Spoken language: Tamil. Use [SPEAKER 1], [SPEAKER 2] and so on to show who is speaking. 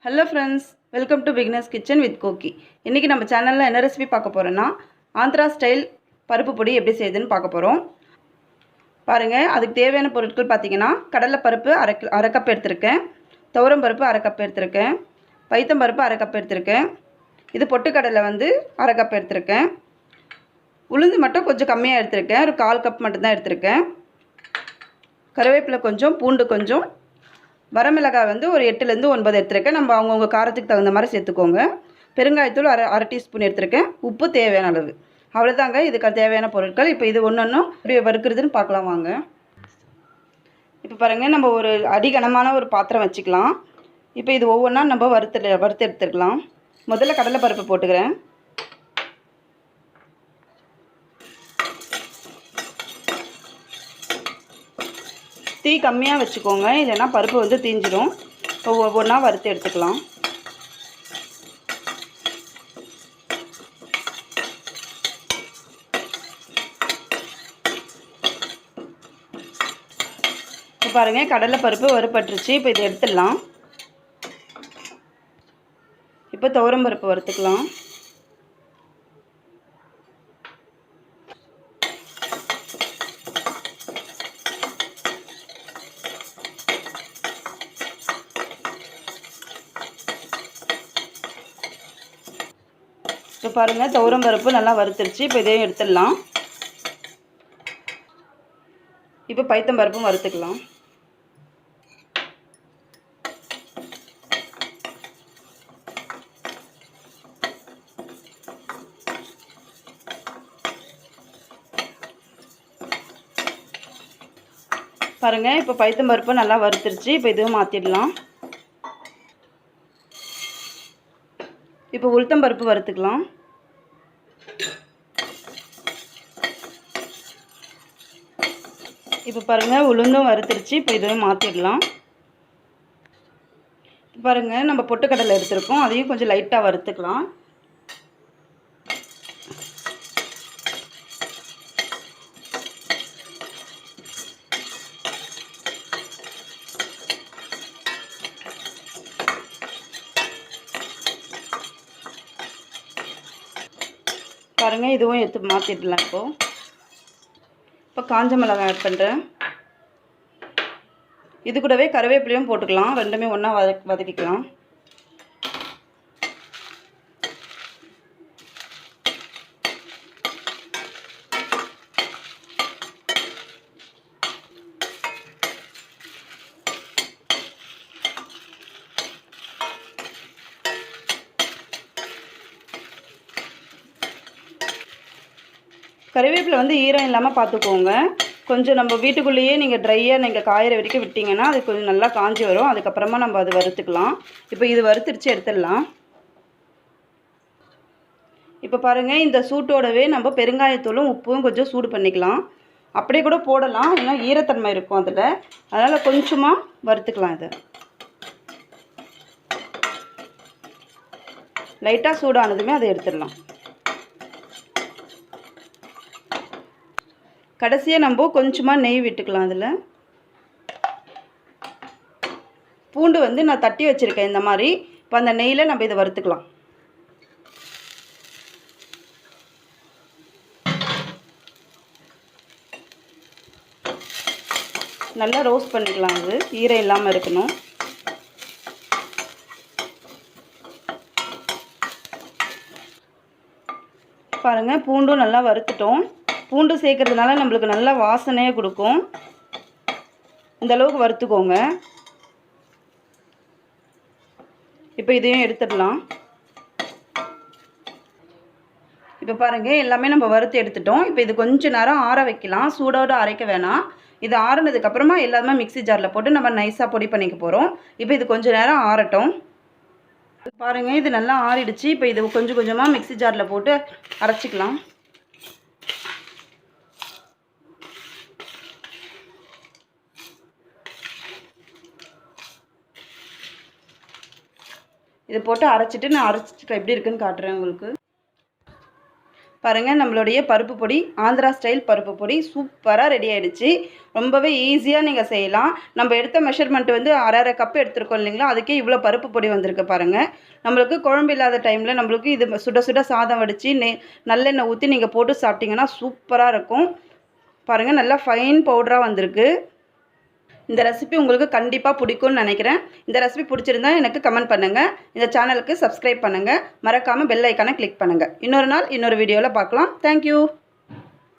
[SPEAKER 1] Hello friends, welcome to beginners kitchen with கோக்கி. இன்றைக்கி நம்ம சேனலில் என்ன ரெசிபி பார்க்க போகிறோன்னா, ஆந்திரா ஸ்டைல் பருப்பு பொடி எப்படி செய்யுதுன்னு பார்க்க போகிறோம். பாருங்கள், அதுக்கு தேவையான பொருட்கள் பார்த்திங்கன்னா, கடலை பருப்பு அரை கப் எடுத்திருக்கேன், துவரம் பருப்பு அரை கப் எடுத்திருக்கேன், பைத்தம் பருப்பு அரை கப் எடுத்திருக்கேன், இது பொட்டுக்கடலை வந்து அரை கப் எடுத்திருக்கேன், உளுந்து மட்டும் கொஞ்சம் கம்மியாக எடுத்திருக்கேன், ஒரு 1/4 கப் மட்டும்தான் எடுத்திருக்கேன், கருவேப்பிலை கொஞ்சம், பூண்டு கொஞ்சம், வரமிளகாய் வந்து ஒரு 8லேருந்து 9 எடுத்துருக்கேன். நம்ம அவங்கவுங்க காரத்துக்கு தகுந்த மாதிரி சேர்த்துக்கோங்க. பெருங்காயத்தூள் அரை டீஸ்பூன் எடுத்துருக்கேன். உப்பு தேவையான அளவு. அவ்வளோதாங்க இதுக்கு தேவையான பொருட்கள். இப்போ இது ஒன்றும் எப்படி வறுக்கிறதுன்னு பார்க்கலாம் வாங்க. இப்போ பாருங்கள், நம்ம ஒரு அடிகனமான ஒரு பாத்திரம் வச்சுக்கலாம். இப்போ இது ஒவ்வொன்றா நம்ம வறுத்து எடுத்துக்கலாம். முதல்ல கடலைப்பருப்பு போட்டுக்கிறேன். தீ கம்மியாக வச்சுக்கோங்க, இல்லைன்னா பருப்பு வந்து தீஞ்சிடும். ஒவ்வொன்றா வறுத்து எடுத்துக்கலாம். இப்போ பாருங்கள், கடலைப்பருப்பு வறுபட்டுருச்சு. இப்போ இதை எடுத்துடலாம். இப்போ துவரம் பருப்பு வறுத்துக்கலாம். இப்போ பாருங்கள், துவரம் பருப்பு நல்லா வறுத்துருச்சு. இப்போ இதையும் எடுத்துடலாம். இப்போ பைத்தம் பருப்பும் வறுத்துக்கலாம். பாருங்கள், இப்போ பைத்தம் பருப்பு நல்லா வறுத்துருச்சு. இப்போ இதுவும் மாற்றிடலாம். இப்போ உளுத்தம் பருப்பு வறுத்துக்கலாம். இப்போ பாருங்கள், உளுந்தும் வறுத்துருச்சு. இப்போ இதுவும் மாற்றிடலாம். பாருங்கள், நம்ம பொட்டுக்கடலை எடுத்துருக்கோம், அதையும் கொஞ்சம் லைட்டாக வறுத்துக்கலாம். பாருங்கள், இதுவும் எடுத்து மாற்றிடலாம். இப்போ காஞ்ச மிளகாய் ஆட் பண்ணுறேன். இது கூடவே கருவேப்பிலையும் போட்டுக்கலாம். ரெண்டுமே ஒன்றா வதக்கிக்கலாம். கருவேப்பிலை வந்து ஈரம் இல்லாமல் பார்த்துக்கோங்க. கொஞ்சம் நம்ம வீட்டுக்குள்ளேயே நீங்கள் ட்ரையாக காயிற வரைக்கும் விட்டிங்கன்னா அது கொஞ்சம் நல்லா காஞ்சி வரும். அதுக்கப்புறமா நம்ம அது வறுத்துக்கலாம். இப்போ இது வறுத்துருச்சு, எடுத்துடலாம். இப்போ பாருங்கள், இந்த சூட்டோடவே நம்ம பெருங்காயத்தூளும் உப்பும் கொஞ்சம் சூடு பண்ணிக்கலாம். அப்படியே கூட போடலாம், ஏன்னா ஈரத்தன்மை இருக்கும் அதில். அதனால் கொஞ்சமாக வறுத்துக்கலாம். இதை லைட்டாக சூடானதுமே அதை எடுத்துடலாம். கடைசியாக நம்ம கொஞ்சமாக நெய் விட்டுக்கலாம். அதில் பூண்டு வந்து நான் தட்டி வச்சுருக்கேன் இந்த மாதிரி. இப்போ அந்த நெய்யில் நம்ம இதை வறுத்துக்கலாம். நல்லா ரோஸ்ட் பண்ணிக்கலாம். அது ஈரம் இல்லாமல் இருக்கணும். பாருங்கள், பூண்டும் நல்லா வறுத்துட்டோம். பூண்டு சேர்க்கறதுனால நம்மளுக்கு நல்ல வாசனையே கொடுக்கும். இந்த அளவுக்கு வறுத்துக்கோங்க. இப்போ இதையும் எடுத்துடலாம். இப்போ பாருங்கள், எல்லாமே நம்ம வறுத்து எடுத்துட்டோம். இப்போ இது கொஞ்சம் நேரம் ஆற வைக்கலாம். சூடோடு அரைக்க வேணாம். இது ஆறுனதுக்கப்புறமா எல்லாமே மிக்ஸி ஜாரில் போட்டு நம்ம நைஸாக பொடி பண்ணிக்க போகிறோம். இப்போ இது கொஞ்சம் நேரம் ஆறட்டும். பாருங்கள், இது நல்லா ஆறிடுச்சு. இப்போ இது கொஞ்சம் கொஞ்சமாக மிக்ஸி ஜாரில் போட்டு அரைச்சிக்கலாம். இது போட்டு அரைச்சிட்டு நான் அரைச்சிட்டு எப்படி இருக்குன்னு காட்டுறேன் உங்களுக்கு. பாருங்கள், நம்மளுடைய பருப்பு பொடி ஆந்திரா ஸ்டைல் பருப்பு பொடி சூப்பராக ரெடி ஆகிடுச்சு. ரொம்பவே ஈஸியாக நீங்கள் செய்யலாம். நம்ம எடுத்த மெஷர்மெண்ட் வந்து அரை கப்பு எடுத்துருக்கோம் இல்லைங்களா, அதுக்கே இவ்வளோ பருப்பு பொடி வந்திருக்கு பாருங்கள். நம்மளுக்கு குழம்பு இல்லாத டைமில் நம்மளுக்கு இது சுட சுட சாதம் வடித்து நல்லெண்ணெய் ஊற்றி நீங்கள் போட்டு சாப்பிட்டிங்கன்னா சூப்பராக இருக்கும். பாருங்கள், நல்லா ஃபைன் பவுடராக வந்திருக்கு. இந்த ரெசிபி உங்களுக்கு கண்டிப்பாக பிடிக்கும்னு நினைக்கிறேன். இந்த ரெசிபி பிடிச்சிருந்தா எனக்கு கமெண்ட் பண்ணுங்கள். இந்த சேனலுக்கு சப்ஸ்கிரைப் பண்ணுங்கள். மறக்காமல் பெல் ஐக்கானை கிளிக் பண்ணுங்கள். இன்னொரு நாள் இன்னொரு வீடியோவில் பார்க்கலாம். தேங்க்யூ.